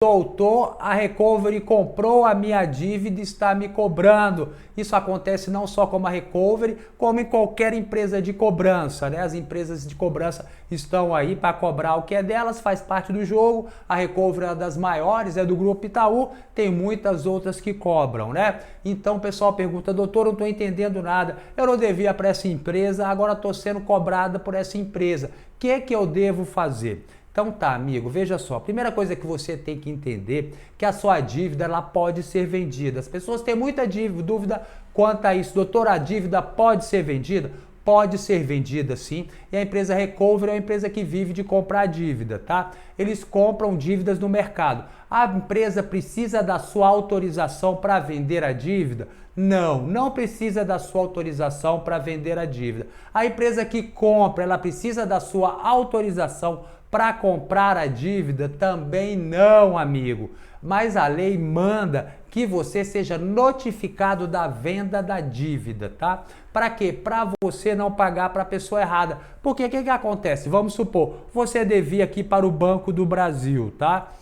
Doutor, a Recovery comprou a minha dívida e está me cobrando. Isso acontece não só com a Recovery, como em qualquer empresa de cobrança, né? As empresas de cobrança estão aí para cobrar o que é delas, faz parte do jogo. A Recovery é uma das maiores, é do Grupo Itaú, tem muitas outras que cobram, né? Então o pessoal pergunta, doutor, eu não estou entendendo nada, eu não devia para essa empresa, agora estou sendo cobrada por essa empresa. O que eu devo fazer? Então tá, amigo, veja só, a primeira coisa que você tem que entender é que a sua dívida ela pode ser vendida. As pessoas têm muita dúvida quanto a isso. Doutor, a dívida pode ser vendida? Pode ser vendida sim, e a empresa Recovery é uma empresa que vive de comprar dívida, tá? Eles compram dívidas no mercado. A empresa precisa da sua autorização para vender a dívida? Não precisa da sua autorização para vender a dívida. A empresa que compra, ela precisa da sua autorização para comprar a dívida? Também não, amigo. Mas a lei manda que você seja notificado da venda da dívida, tá? Para quê? Para você não pagar para a pessoa errada. Porque o que acontece? Vamos supor, você devia aqui para o Banco do Brasil, tá?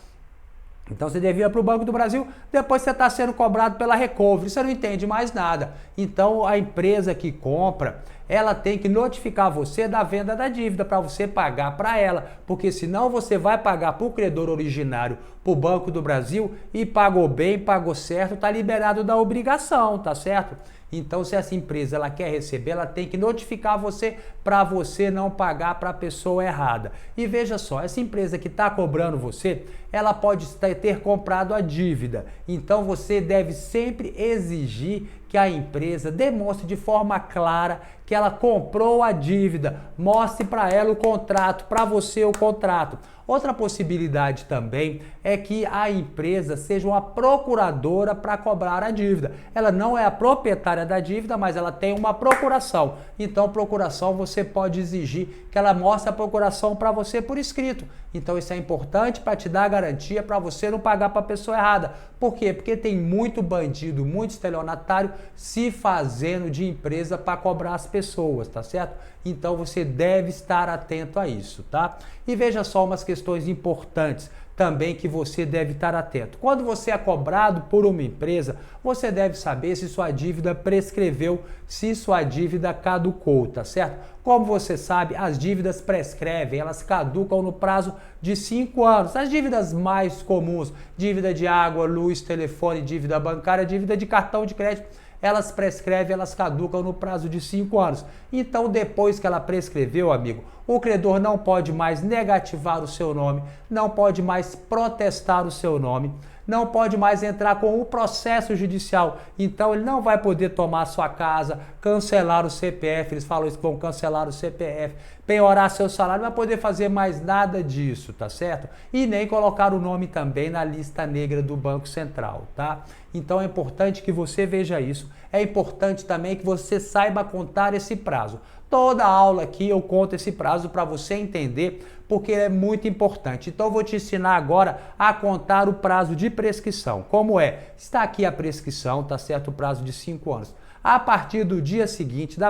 Então você devia para o Banco do Brasil, depois você está sendo cobrado pela Recovery, você não entende mais nada. Então a empresa que compra, ela tem que notificar você da venda da dívida para você pagar para ela, porque senão você vai pagar para o credor originário, para o Banco do Brasil, e pagou bem, pagou certo, está liberado da obrigação, tá certo? Então, se essa empresa ela quer receber, ela tem que notificar você para você não pagar para a pessoa errada. E veja só, essa empresa que está cobrando você, ela pode ter comprado a dívida. Então, você deve sempre exigir que a empresa demonstre de forma clara que ela comprou a dívida. Mostre para ela o contrato, para você o contrato. Outra possibilidade também é que a empresa seja uma procuradora para cobrar a dívida. Ela não é a proprietária da dívida, mas ela tem uma procuração. Então, procuração, você pode exigir que ela mostre a procuração para você por escrito. Então, isso é importante para te dar garantia para você não pagar para a pessoa errada. Por quê? Porque tem muito bandido, muito estelionatário se fazendo de empresa para cobrar as pessoas, tá certo? Então, você deve estar atento a isso, tá? E veja só umas questões importantes também que você deve estar atento. Quando você é cobrado por uma empresa, você deve saber se sua dívida prescreveu, se sua dívida caducou, tá certo? Como você sabe, as dívidas prescrevem, elas caducam no prazo de 5 anos. As dívidas mais comuns, dívida de água, luz, telefone, dívida bancária, dívida de cartão de crédito, elas prescrevem, elas caducam no prazo de 5 anos. Então, depois que ela prescreveu, amigo, o credor não pode mais negativar o seu nome, não pode mais protestar o seu nome, não pode mais entrar com o processo judicial. Então, ele não vai poder tomar sua casa, cancelar o CPF, eles falam isso, vão cancelar o CPF, penhorar seu salário, não vai poder fazer mais nada disso, tá certo? E nem colocar o nome também na lista negra do Banco Central, tá? Então, é importante que você veja isso. É importante também que você saiba contar esse prazo. Toda aula aqui eu conto esse prazo para você entender, porque é muito importante. Então, eu vou te ensinar agora a contar o prazo de prescrição. Como é? Está aqui a prescrição, tá certo? O prazo de 5 anos. A partir do dia seguinte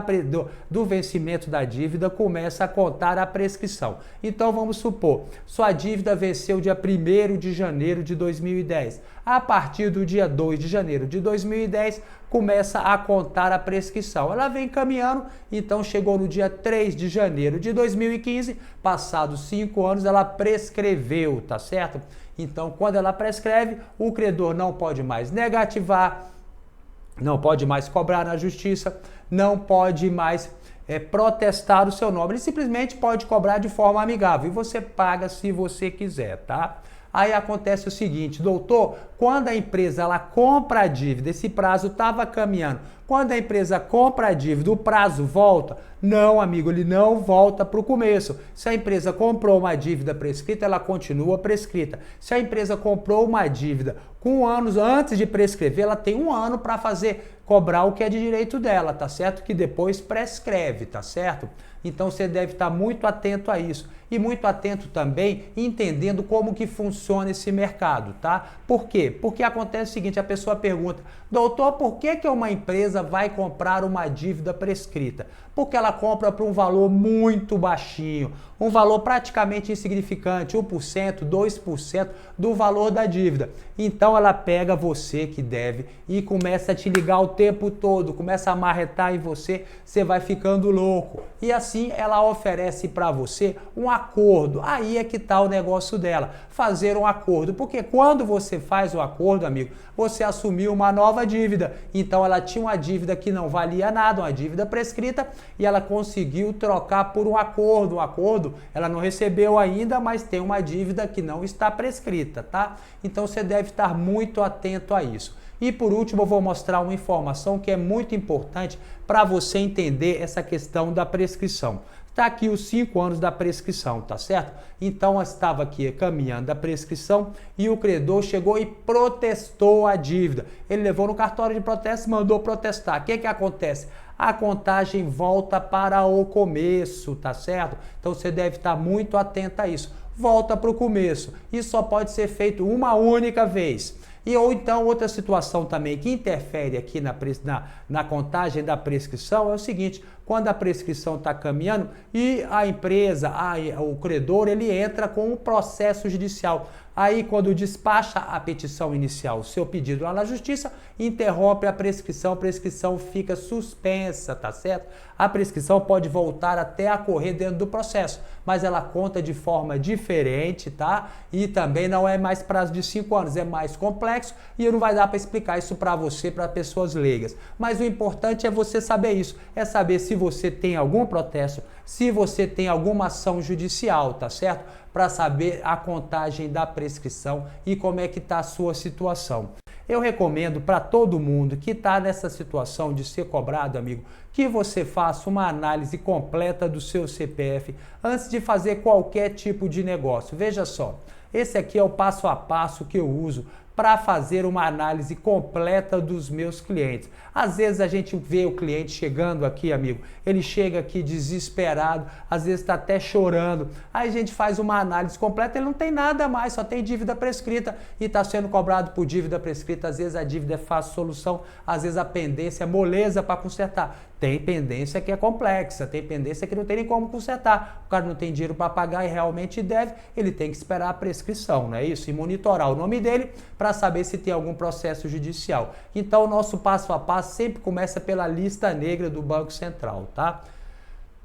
do vencimento da dívida, começa a contar a prescrição. Então, vamos supor, sua dívida venceu dia 1º de janeiro de 2010. A partir do dia 2 de janeiro de 2010, começa a contar a prescrição. Ela vem caminhando, então chegou no dia 3 de janeiro de 2015, passados 5 anos, ela prescreveu, tá certo? Então, quando ela prescreve, o credor não pode mais negativar, não pode mais cobrar na justiça, não pode mais protestar o seu nome. Ele simplesmente pode cobrar de forma amigável e você paga se você quiser, tá? Aí acontece o seguinte, doutor, quando a empresa ela compra a dívida, esse prazo estava caminhando, quando a empresa compra a dívida, o prazo volta? Não, amigo, ele não volta para o começo. Se a empresa comprou uma dívida prescrita, ela continua prescrita. Se a empresa comprou uma dívida com anos antes de prescrever, ela tem 1 ano para cobrar o que é de direito dela, tá certo? Que depois prescreve, tá certo? Então você deve estar muito atento a isso. E muito atento também entendendo como que funciona esse mercado, tá? Por quê? Porque acontece o seguinte, a pessoa pergunta, doutor, por que uma empresa empresa vai comprar uma dívida prescrita? Porque ela compra por um valor muito baixinho, um valor praticamente insignificante, 1%, 2% do valor da dívida. Então ela pega você que deve e começa a te ligar o tempo todo, começa a marretar em você, você vai ficando louco. E assim ela oferece para você um acordo. Aí é que está o negócio dela, fazer um acordo. Porque quando você faz o acordo, amigo, você assumiu uma nova dívida. Então ela tinha uma dívida que não valia nada, uma dívida prescrita, e ela conseguiu trocar por um acordo. Um acordo ela não recebeu ainda, mas tem uma dívida que não está prescrita, tá? Então você deve estar muito atento a isso. E por último, eu vou mostrar uma informação que é muito importante para você entender essa questão da prescrição. Está aqui os 5 anos da prescrição, tá certo? Então, eu estava aqui caminhando a prescrição e o credor chegou e protestou a dívida. Ele levou no cartório de protesto e mandou protestar. O que acontece? A contagem volta para o começo, tá certo? Então, você deve estar muito atento a isso. Volta para o começo. Isso só pode ser feito uma única vez. E ou então outra situação também que interfere aqui na contagem da prescrição é o seguinte: quando a prescrição está caminhando e a empresa, o credor, ele entra com um processo judicial. Aí, quando despacha a petição inicial, o seu pedido lá na justiça, interrompe a prescrição fica suspensa, tá certo? A prescrição pode voltar até a correr dentro do processo, mas ela conta de forma diferente, tá? E também não é mais prazo de 5 anos, é mais complexo e não vai dar para explicar isso para você, para pessoas leigas. Mas o importante é você saber isso, é saber se você tem algum protesto, se você tem alguma ação judicial, tá certo? Para saber a contagem da prescrição e como é que está a sua situação. Eu recomendo para todo mundo que está nessa situação de ser cobrado, amigo, que você faça uma análise completa do seu CPF antes de fazer qualquer tipo de negócio. Veja só, esse aqui é o passo a passo que eu uso para fazer uma análise completa dos meus clientes. Às vezes a gente vê o cliente chegando aqui, amigo, ele chega aqui desesperado, às vezes está até chorando, aí a gente faz uma análise completa, ele não tem nada mais, só tem dívida prescrita e está sendo cobrado por dívida prescrita. Às vezes a dívida é fácil solução, às vezes a pendência é moleza para consertar. Tem pendência que é complexa, tem pendência que não tem nem como consertar. O cara não tem dinheiro para pagar e realmente deve, ele tem que esperar a prescrição, não é isso? E monitorar o nome dele para saber se tem algum processo judicial. Então, o nosso passo a passo sempre começa pela lista negra do Banco Central, tá?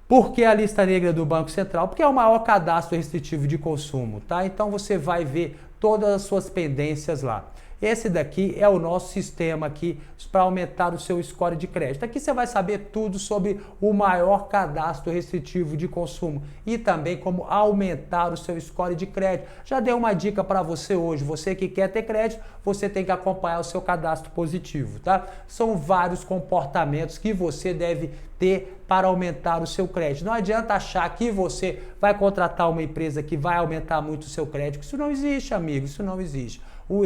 Por que a lista negra do Banco Central? Porque é o maior cadastro restritivo de consumo, tá? Então, você vai ver todas as suas pendências lá. Esse daqui é o nosso sistema aqui para aumentar o seu score de crédito. Aqui você vai saber tudo sobre o maior cadastro restritivo de consumo e também como aumentar o seu score de crédito. Já dei uma dica para você hoje. Você que quer ter crédito, você tem que acompanhar o seu cadastro positivo, tá? São vários comportamentos que você deve ter para aumentar o seu crédito. Não adianta achar que você vai contratar uma empresa que vai aumentar muito o seu crédito. Isso não existe, amigo, isso não existe.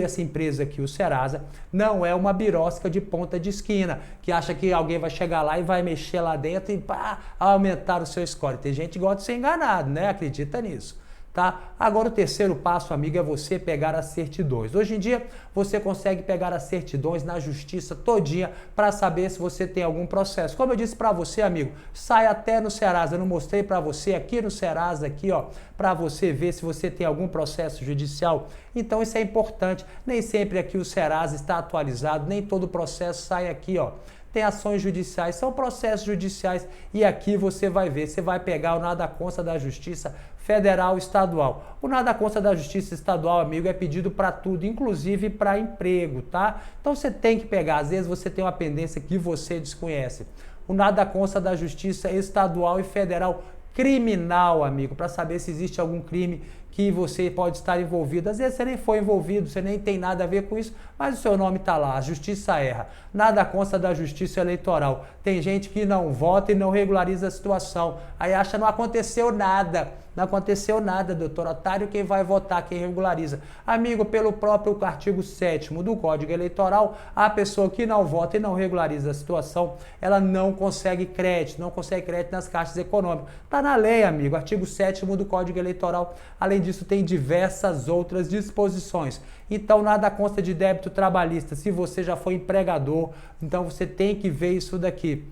Essa empresa aqui, o Serasa, não é uma birosca de ponta de esquina, que acha que alguém vai chegar lá e vai mexer lá dentro e pá, aumentar o seu score. Tem gente que gosta de ser enganado, né? Acredita nisso. Tá? Agora o terceiro passo, amigo, é você pegar as certidões. Hoje em dia, você consegue pegar as certidões na justiça todinha para saber se você tem algum processo. Como eu disse para você, amigo, sai até no Serasa. Eu não mostrei para você aqui no Serasa, aqui, ó, para você ver se você tem algum processo judicial. Então isso é importante. Nem sempre aqui o Serasa está atualizado, nem todo processo sai aqui, ó. Tem ações judiciais, são processos judiciais e aqui você vai ver, você vai pegar o nada consta da Justiça Federal e Estadual. O nada consta da Justiça Estadual, amigo, é pedido para tudo, inclusive para emprego, tá? Então você tem que pegar, às vezes você tem uma pendência que você desconhece. O nada consta da Justiça Estadual e Federal criminal, amigo, para saber se existe algum crime que você pode estar envolvido. Às vezes você nem foi envolvido, você nem tem nada a ver com isso, mas o seu nome está lá, a justiça erra. Nada consta da justiça eleitoral. Tem gente que não vota e não regulariza a situação. Aí acha que não aconteceu nada. Não aconteceu nada, doutor Otário, quem vai votar, quem regulariza. Amigo, pelo próprio artigo 7º do Código Eleitoral, a pessoa que não vota e não regulariza a situação, ela não consegue crédito nas caixas econômicas. Está na lei, amigo, artigo 7º do Código Eleitoral. Além disso, tem diversas outras disposições. Então, nada consta de débito trabalhista. Se você já foi empregador, então você tem que ver isso daqui.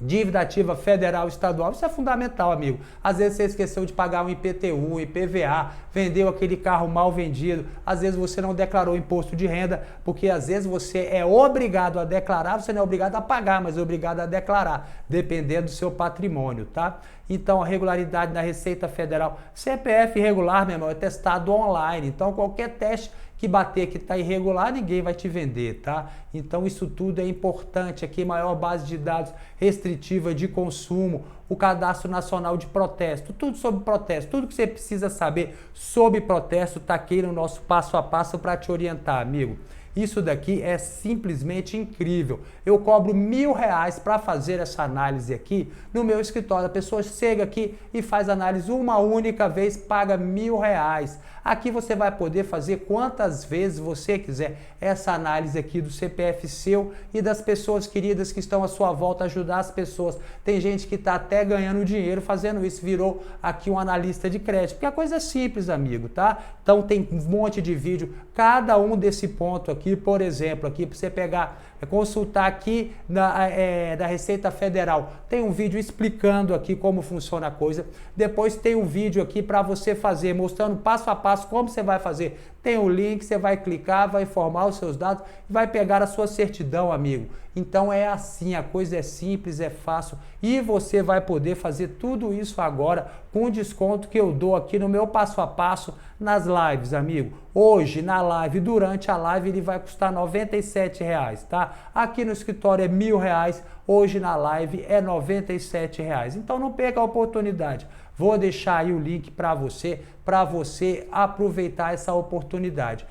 Dívida ativa federal, estadual, isso é fundamental, amigo. Às vezes você esqueceu de pagar um IPTU, um IPVA, vendeu aquele carro mal vendido, às vezes você não declarou imposto de renda, porque às vezes você é obrigado a declarar, você não é obrigado a pagar, mas é obrigado a declarar, dependendo do seu patrimônio, tá? Então, a regularidade da Receita Federal, CPF irregular, meu irmão, é testado online, então qualquer teste que bater que está irregular, ninguém vai te vender, tá? Então isso tudo é importante aqui, maior base de dados restritiva de consumo, o Cadastro Nacional de Protesto, tudo sobre protesto, tudo que você precisa saber sobre protesto está aqui no nosso passo a passo para te orientar, amigo. Isso daqui é simplesmente incrível. Eu cobro R$1.000 para fazer essa análise aqui no meu escritório. A pessoa chega aqui e faz análise uma única vez, paga R$1.000. Aqui você vai poder fazer quantas vezes você quiser essa análise aqui do CPF seu e das pessoas queridas que estão à sua volta, ajudar as pessoas. Tem gente que está até ganhando dinheiro fazendo isso, virou aqui um analista de crédito, porque a coisa é simples, amigo, tá? Então tem um monte de vídeo, cada um desse ponto aqui, por exemplo, aqui para você pegar, consultar aqui da Receita Federal, tem um vídeo explicando aqui como funciona a coisa, depois tem um vídeo aqui para você fazer, mostrando passo a passo como você vai fazer, tem o link, você vai clicar, vai informar os seus dados e vai pegar a sua certidão, amigo. Então é assim, a coisa é simples, é fácil e você vai poder fazer tudo isso agora com o desconto que eu dou aqui no meu passo a passo nas lives, amigo. Hoje, na live, durante a live, ele vai custar R$97, tá? Aqui no escritório é R$1.000, hoje na live é R$97. Então não perca a oportunidade. Vou deixar aí o link para você aproveitar essa oportunidade.